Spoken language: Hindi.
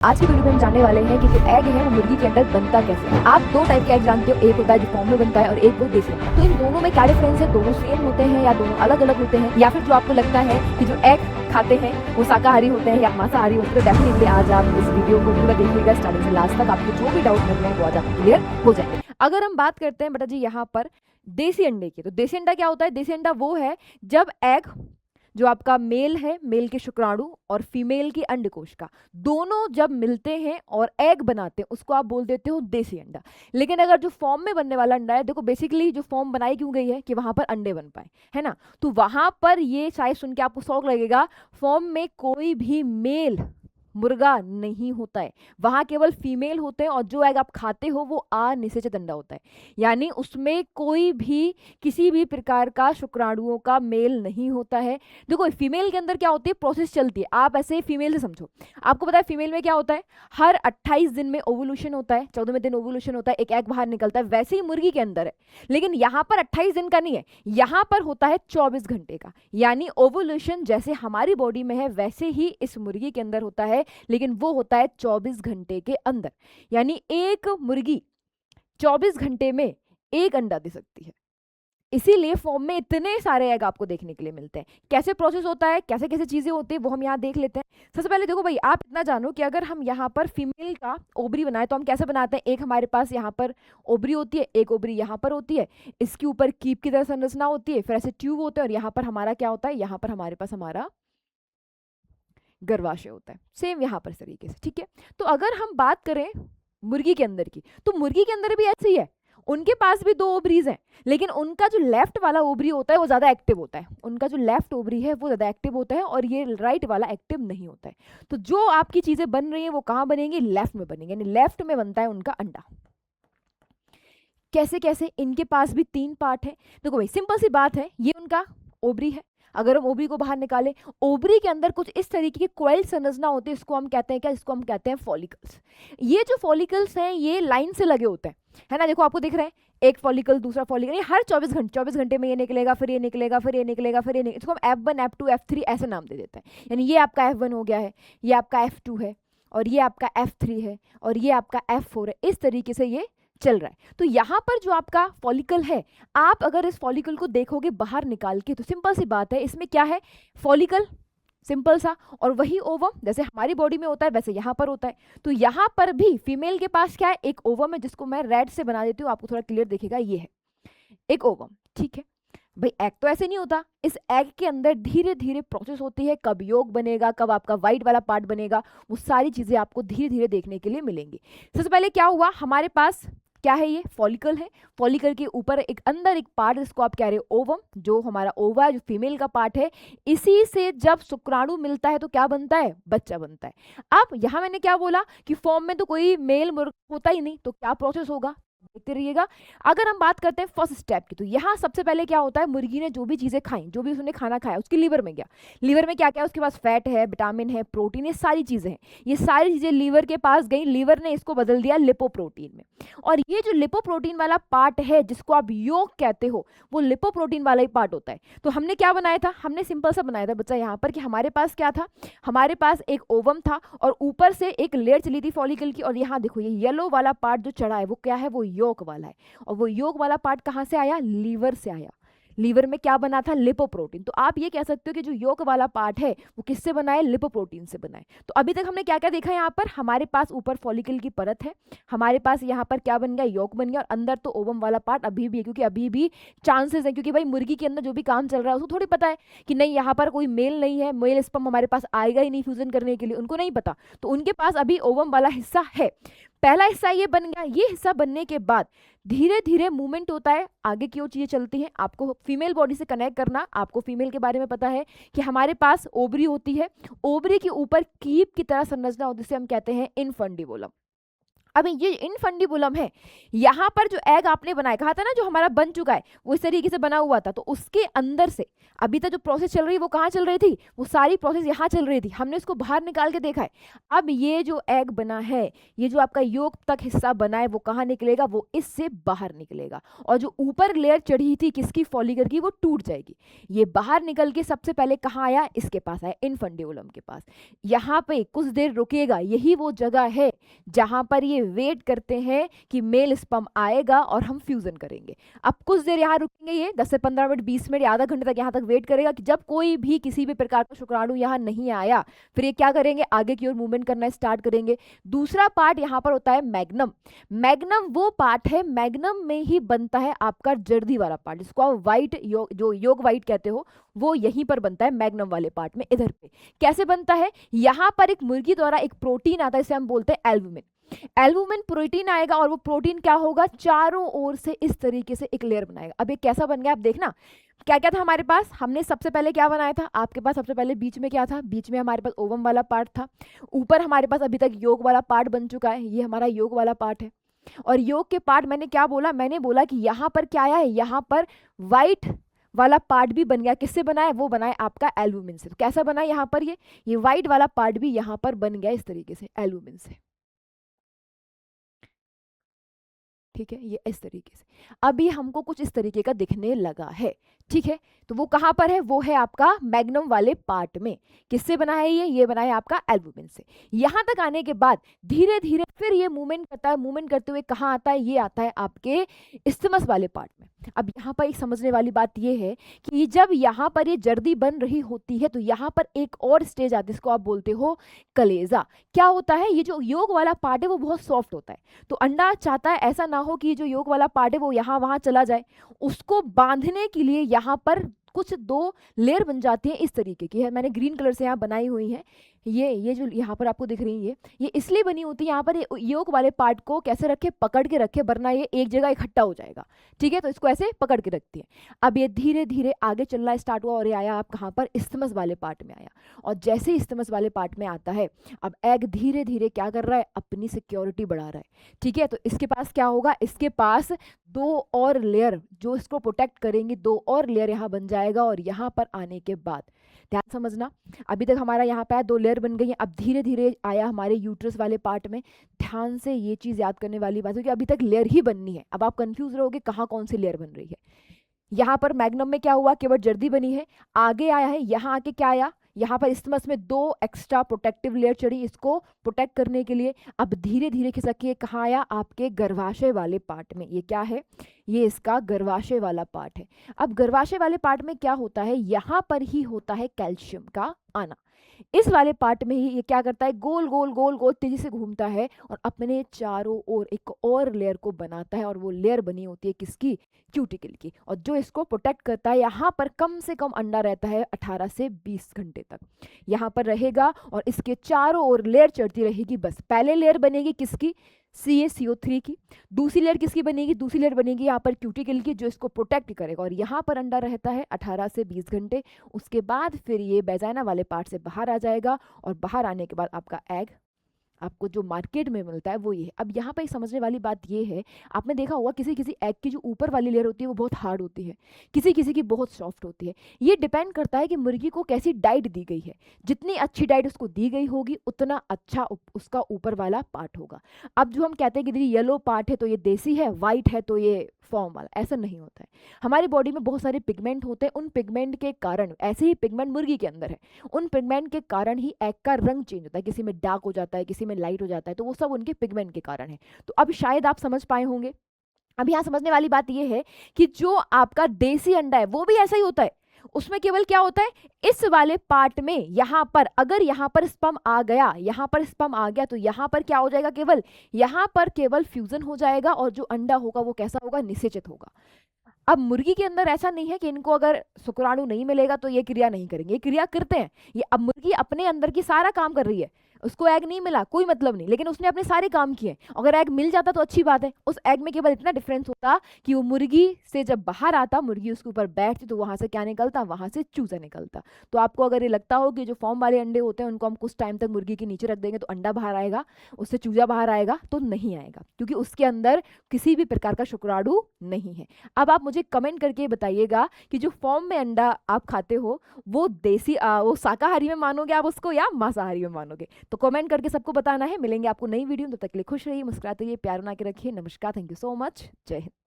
आज की वीडियो में हम जानने वाले हैं कि जो एग है वो मुर्गी के अंदर बनता कैसे है। आप दो टाइप के एग जानते हो, एक होता है जो फॉर्म में बनता है और एक वो देसी। तो इन दोनों में क्या डिफरेंस है? दोनों सेम होते हैं या दोनों अलग अलग होते हैं, या फिर जो आपको लगता है कि जो एग खाते हैं वो शाकाहारी होते हैं या मांसाहारी होते हैं? तो डेफिनेटली आज आप इस वीडियो को पूरा देखिएगा स्टार्टिंग से लास्ट तक, आपको जो भी डाउट लग रहे हैं वो आज आपको क्लियर हो जाएंगे। अगर हम बात करते हैं बेटा जी यहाँ पर देसी अंडे की, तो देसी अंडा क्या होता है? देसी अंडा वो है जब एग जो आपका मेल है, मेल के शुक्राणु और फीमेल की अंडकोश का दोनों जब मिलते हैं और एग बनाते हैं उसको आप बोल देते हो देसी अंडा। लेकिन अगर जो फॉर्म में बनने वाला अंडा है, देखो बेसिकली जो फॉर्म बनाई क्यों गई है कि वहां पर अंडे बन पाए, है ना? तो वहां पर ये शायद सुन के आपको शौक लगेगा, फॉर्म में कोई भी मेल मुर्गा नहीं होता है, वहां केवल फीमेल होते हैं और जो एग आप खाते हो वो अनिषेचित अंडा होता है, यानी उसमें कोई भी किसी भी प्रकार का शुक्राणुओं का मेल नहीं होता है। देखो फीमेल के अंदर क्या होती है, प्रोसेस चलती है, आप ऐसे फीमेल से समझो। आपको पता है फीमेल में क्या होता है, हर 28 दिन में ओवुलेशन होता है, 14वें दिन ओवुलेशन होता है, एक एग बाहर निकलता है। वैसे ही मुर्गी के अंदर है, लेकिन यहाँ पर 28 दिन का नहीं है, यहाँ पर होता है 24 घंटे का। यानी ओवुलेशन जैसे हमारी बॉडी में है वैसे ही इस मुर्गी के अंदर होता है, लेकिन वो होता है 24 घंटे के अंदर। यानी एक मुर्गी 24 घंटे में एक अंडा दे सकती है, इसीलिए फॉर्म में इतने सारे एग आपको देखने के लिए मिलते हैं। कैसे प्रोसेस होता है, कैसे कैसे चीजें होती है, वो हम यहाँ देख लेते हैं। सबसे पहले देखो भाई, आप इतना जानो कि अगर हम यहाँ पर फीमेल का ओवरी बनाए तो हम कैसे बनाते हैं। एक हमारे पास यहाँ पर ओवरी होती है, एक ओवरी यहाँ पर होती है, इसके ऊपर कीप की तरह संरचना होती है, फिर ऐसे ट्यूब होते हैं और यहाँ पर हमारा क्या होता है, यहाँ पर हमारे पास हमारा गर्भाशय होता है। सेम यहाँ पर इस तरीके से, ठीक है। तो अगर हम बात करें मुर्गी के अंदर की, तो मुर्गी के अंदर भी ऐसे ही है, उनके पास भी दो ओवरीज हैं, लेकिन उनका जो लेफ्ट वाला ओवरी होता है वो ज्यादा एक्टिव होता है, उनका जो लेफ्ट ओवरी है वो ज्यादा एक्टिव होता है और ये राइट वाला एक्टिव नहीं होता है। तो जो आपकी चीजें बन रही है वो कहाँ बनेंगी, लेफ्ट में बनेंगे, यानी लेफ्ट में बनता है उनका अंडा। कैसे कैसे, इनके पास भी 3 पार्ट है। देखो भाई सिंपल सी बात है, ये उनका ओवरी है। अगर हम ओवरी को बाहर निकालें, ओवरी के अंदर कुछ इस तरीके की कोइल संरचना होती है, इसको हम कहते हैं क्या, इसको हम कहते हैं फॉलिकल्स। ये जो फॉलिकल्स हैं ये लाइन से लगे होते हैं, है ना? देखो आपको दिख रहे हैं, एक फॉलिकल दूसरा फॉलिकल, ये हर 24 घंटे में ये निकलेगा, फिर ये निकलेगा, फिर ये निकलेगा, फिर ये निकलेगा। इसको हम F1 F2 F3 ऐसे नाम दे देते हैं। यानी ये आपका F1 हो गया है, ये आपका F2 है, और ये आपका F3 है, और ये आपका F4 है। इस तरीके से ये चल रहा है। तो यहाँ पर जो आपका फॉलिकल है, आप अगर इस फॉलिकल को देखोगे बाहर निकाल के, तो सिंपल सी बात है, इसमें क्या है, फॉलिकल सिंपल सा, और वही ओवम जैसे हमारी बॉडी में होता है वैसे यहाँ पर होता है। तो यहाँ पर भी फीमेल के पास क्या है, एक ओवम है, जिसको मैं रेड से बना देती हूँ, आपको थोड़ा क्लियर दिखेगा, ये है एक ओवम, ठीक है भाई। एग तो ऐसे नहीं होता, इस एग के अंदर धीरे धीरे प्रोसेस होती है, कब योग बनेगा, कब आपका व्हाइट वाला पार्ट बनेगा, वो सारी चीजें आपको धीरे धीरे देखने के लिए मिलेंगी। सबसे पहले क्या हुआ, हमारे पास क्या है, ये फॉलिकल है, फॉलिकल के ऊपर एक अंदर एक पार्ट जिसको आप कह रहे हो ओवम, जो हमारा ओवा है, जो फीमेल का पार्ट है, इसी से जब शुक्राणु मिलता है तो क्या बनता है, बच्चा बनता है। अब यहां मैंने क्या बोला कि फॉर्म में तो कोई मेल मुर्गा होता ही नहीं, तो क्या प्रोसेस होगा, देखते रहिएगा। अगर हम बात करते हैं फर्स्ट स्टेप की, तो यहाँ सबसे पहले क्या होता है, मुर्गी ने जो भी चीजें खाई, जो भी उसने खाना खाया, उसकी लीवर में गया, लीवर में क्या क्या है, उसके पास फैट है, विटामिन है, प्रोटीन है, सारी चीजें हैं, ये सारी चीजें लीवर के पास गई, लीवर ने इसको बदल दिया लिपोप्रोटीन में। और ये जो लिपोप्रोटीन वाला पार्ट है जिसको आप योग कहते हो, वो लिपोप्रोटीन वाला ही पार्ट होता है। तो हमने क्या बनाया था, हमने सिंपल सा बनाया था बच्चा यहाँ पर कि हमारे पास क्या था, हमारे पास एक ओवम था और ऊपर से एक लेयर चली थी फॉलिकल की, और यहाँ देखो ये येलो वाला पार्ट जो चढ़ा है वो क्या है, वो योग वाला है। और वो योग वाला पार्ट कहाँ से आया, लीवर से आया। लीवर में क्या बना था, लिपोप्रोटीन। तो आप ये कह सकते हो कि जो योग वाला पार्ट है वो किससे बना है, लिपोप्रोटीन से बना है। तो अभी तक हमने क्या क्या देखा है, यहाँ पर हमारे पास ऊपर फॉलिकल की परत है, हमारे पास यहाँ पर क्या बन गया, योग बन गया, और अंदर तो ओवम वाला पार्ट अभी भी है, क्योंकि अभी भी चांसेस है, क्योंकि भाई मुर्गी के अंदर जो भी काम चल रहा है उसको थोड़ी पता है कि नहीं यहाँ पर कोई मेल नहीं है, मेल स्पर्म हमारे पास आएगा ही नहीं फ्यूजन करने के लिए, उनको नहीं पता। तो उनके पास अभी ओवम वाला हिस्सा है, पहला हिस्सा ये बन गया। ये हिस्सा बनने के बाद धीरे धीरे मूवमेंट होता है, आगे की ओर चीजें चलती हैं। आपको फीमेल बॉडी से कनेक्ट करना, आपको फीमेल के बारे में पता है कि हमारे पास ओवरी होती है, ओवरी के ऊपर कीप की तरह संरचना होती है, जिसे हम कहते हैं इनफंडिबुलम। अब ये इनफंडिबुलम है, यहाँ पर जो एग आपने बनाया, कहा था ना जो हमारा बन चुका है वो इस तरीके से बना हुआ था, तो उसके अंदर से अभी तक जो प्रोसेस चल रही है वो कहाँ चल रही थी, वो सारी प्रोसेस यहाँ चल रही थी, हमने उसको बाहर निकाल के देखा है। अब ये जो एग बना है, ये जो आपका योग तक हिस्सा बना है वो कहाँ निकलेगा, वो इससे बाहर निकलेगा, और जो ऊपर लेयर चढ़ी थी किसकी, फॉलिकल की, वो टूट जाएगी। ये बाहर निकल के सबसे पहले कहाँ आया, इसके पास आया, इनफंडिबुलम के पास। यहाँ पे कुछ देर रुकेगा, यही वो जगह है जहां पर ये वेट करते हैं कि मेल स्पर्म आएगा और हम फ्यूजन करेंगे। अब कुछ देर यहाँ रुकेंगे, ये 10 से 15 मिनट, 20 मिनट, आधा घंटे तक यहाँ तक वेट करेगा कि जब कोई भी किसी भी प्रकार का शुक्राणु यहाँ नहीं आया, फिर ये क्या करेंगे, आगे की ओर मूवमेंट करना स्टार्ट करेंगे। दूसरा पार्ट यहाँ पर होता है मैग्नम। मैग्नम वो पार्ट है, मैग्नम में ही बनता है आपका जर्दी वाला पार्ट, जिसको आप व्हाइट जो योग व्हाइट कहते हो, वो यहीं पर बनता है मैग्नम वाले पार्ट में। इधर पे कैसे बनता है, यहाँ पर एक मुर्गी द्वारा एक प्रोटीन आता है, इसे हम बोलते हैं एल्बुमिन। एल्बुमिन प्रोटीन आएगा और वो प्रोटीन क्या होगा, चारों ओर से इस तरीके से एक लेयर बनाएगा। अब ये कैसा बन गया आप देखना, क्या क्या था हमारे पास, हमने सबसे पहले क्या बनाया था, आपके पास सबसे पहले बीच में क्या था, बीच में हमारे पास ओवम वाला पार्ट था, ऊपर हमारे पास अभी तक योग वाला पार्ट बन चुका है, ये हमारा योग वाला पार्ट है। और योग के पार्ट मैंने क्या बोला, मैंने बोला कि यहाँ पर क्या आया है, यहाँ पर व्हाइट वाला पार्ट भी बन गया, किससे बना है, वो बना है आपका एल्बुमिन से। तो कैसा बना है यहाँ पर, ये व्हाइट वाला पार्ट भी यहाँ पर बन गया इस तरीके से एल्बुमिन से। ठीक है, ये इस तरीके से अभी हमको कुछ इस तरीके का दिखने लगा है। ठीक है, तो वो कहाँ पर है, वो है आपका मैग्नम वाले पार्ट में। किससे बना है ये बना है आपका एल्बुमिन से। यहाँ तक आने के बाद धीरे धीरे फिर ये मूवमेंट करता है, मूवमेंट करते हुए कहाँ आता है, ये आता है आपके इस्थमस वाले पार्ट में। अब यहाँ पर एक समझने वाली बात ये है कि जब यहाँ पर ये जर्दी बन रही होती है तो यहाँ पर एक और स्टेज आती है, जिसको आप बोलते हो कलेजा। क्या होता है, ये जो योग वाला पार्ट है वो बहुत सॉफ्ट होता है, तो अंडा चाहता है ऐसा ना हो कि ये जो योग वाला पार्ट है वो यहाँ वहां चला जाए, उसको बांधने के लिए यहाँ पर कुछ दो लेयर बन जाती है इस तरीके की है, मैंने ग्रीन कलर से यहाँ बनाई हुई है। ये जो यहाँ पर आपको दिख रही है ये इसलिए बनी होती है, यहाँ पर योग वाले पार्ट को कैसे रखे, पकड़ के रखे, वरना ये एक जगह इकट्ठा हो जाएगा। ठीक है, तो इसको ऐसे पकड़ के रखती है। अब ये धीरे धीरे आगे चलना स्टार्ट हुआ और ये आया आप कहाँ पर, इस्थमस वाले पार्ट में आया। और जैसे ही इस्थमस वाले पार्ट में आता है, अब एग धीरे धीरे क्या कर रहा है, अपनी सिक्योरिटी बढ़ा रहा है। ठीक है, तो इसके पास क्या होगा, इसके पास दो और लेयर जो इसको प्रोटेक्ट करेंगी, दो और लेयर यहाँ बन जाएगा। और यहाँ पर आने के बाद ध्यान समझना, अभी तक हमारा यहाँ पे दो लेयर बन गई है, अब धीरे धीरे आया हमारे यूट्रस वाले पार्ट में। ध्यान से ये चीज याद करने वाली बात है कि अभी तक लेयर ही बननी है। अब आप कंफ्यूज रहोगे कहाँ कौन सी लेयर बन रही है। यहाँ पर मैग्नम में क्या हुआ, केवल जर्दी बनी है, आगे आया है, यहाँ आके क्या आया, यहाँ पर इस्थमस में दो एक्स्ट्रा प्रोटेक्टिव लेयर चढ़ी इसको प्रोटेक्ट करने के लिए। अब धीरे धीरे खिसक के कहाँ आया, आपके गर्भाशय वाले पार्ट में। ये क्या है, ये इसका गर्भाशय वाला पार्ट है। अब गर्भाशय वाले पार्ट में क्या होता है, यहाँ पर ही होता है कैल्शियम का आना। इस वाले पार्ट में ही ये क्या करता है, गोल गोल गोल गोल तेजी से घूमता है और अपने चारों ओर एक और लेयर को बनाता है। और वो लेयर बनी होती है किसकी, क्यूटिकल की, और जो इसको प्रोटेक्ट करता है। यहाँ पर कम से कम अंडा रहता है 18 से 20 घंटे तक यहाँ पर रहेगा, और इसके चारों ओर लेयर चढ़ती रहेगी। बस पहले लेयर बनेगी किसकी, CaCO3 की, दूसरी लेयर किसकी बनेगी, दूसरी लेयर बनेगी यहाँ पर क्यूटिकल की, जो इसको प्रोटेक्ट करेगा। और यहाँ पर अंडा रहता है 18 से 20 घंटे। उसके बाद फिर ये बेजाना वाले पार्ट से बाहर आ जाएगा, और बाहर आने के बाद आपका एग आपको जो मार्केट में मिलता है वो ये है। अब यहाँ पर समझने वाली बात ये है, आपने देखा होगा किसी किसी एग की जो ऊपर वाली लेयर होती है वो बहुत हार्ड होती है, किसी किसी की बहुत सॉफ्ट होती है। ये डिपेंड करता है कि मुर्गी को कैसी डाइट दी गई है। जितनी अच्छी डाइट उसको दी गई होगी उतना अच्छा उसका ऊपर वाला पार्ट होगा। अब जो हम कहते हैं कि दीदी येलो पार्ट है तो ये देसी है, वाइट है तो ये फॉर्म वाला, ऐसा नहीं होता है। हमारी बॉडी में बहुत सारे पिगमेंट होते हैं, उन पिगमेंट के कारण, ऐसे ही पिगमेंट मुर्गी के अंदर है, उन पिगमेंट के कारण ही एग का रंग चेंज होता है, किसी में डार्क हो जाता है, किसी में लाइट हो जाता है, तो वो सब उनके पिगमेंट के कारण है। तो अब शायद आप समझ पाए होंगे। अब यहाँ समझने वाली बात यह है कि जो आपका देसी अंडा है वो भी ऐसा ही होता है, उसमें केवल क्या होता है, इस वाले पार्ट में यहाँ पर अगर यहाँ पर स्पर्म आ गया, यहाँ पर स्पर्म आ गया, तो यहाँ पर क्या हो जाएगा, केवल यहाँ पर केवल फ्यूजन हो जाएगा, और जो अंडा होगा वो कैसा होगा, निषेचित होगा। अब मुर्गी के अंदर ऐसा नहीं है कि इनको अगर शुक्राणु नहीं मिलेगा तो ये क्रिया नहीं करेंगे, ये क्रिया करते हैं। ये अब मुर्गी अपने अंदर की सारा काम कर रही है, उसको एग नहीं मिला कोई मतलब नहीं, लेकिन उसने अपने सारे काम किए। अगर एग मिल जाता तो अच्छी बात है, उस एग में केवल इतना डिफरेंस होता कि वो मुर्गी से जब बाहर आता, मुर्गी उसके ऊपर बैठती तो वहां से क्या निकलता, वहां से चूजा निकलता। तो आपको अगर ये लगता हो कि जो फॉर्म वाले अंडे होते हैं उनको हम कुछ टाइम तक मुर्गी के नीचे रख देंगे तो अंडा बाहर आएगा, उससे चूजा बाहर आएगा, तो नहीं आएगा, क्योंकि उसके अंदर किसी भी प्रकार का शुक्राणु नहीं है। अब आप मुझे कमेंट करके बताइएगा कि जो फॉर्म में अंडा आप खाते हो वो देसी वो शाकाहारी में मानोगे आप उसको या मांसाहारी में मानोगे? तो कमेंट करके सबको बताना है। मिलेंगे आपको नई वीडियो, तब तक के लिए खुश रहिए, मुस्कुराते रहिए, प्यार बना के रखिए। नमस्कार, थैंक यू सो मच, जय हिंद।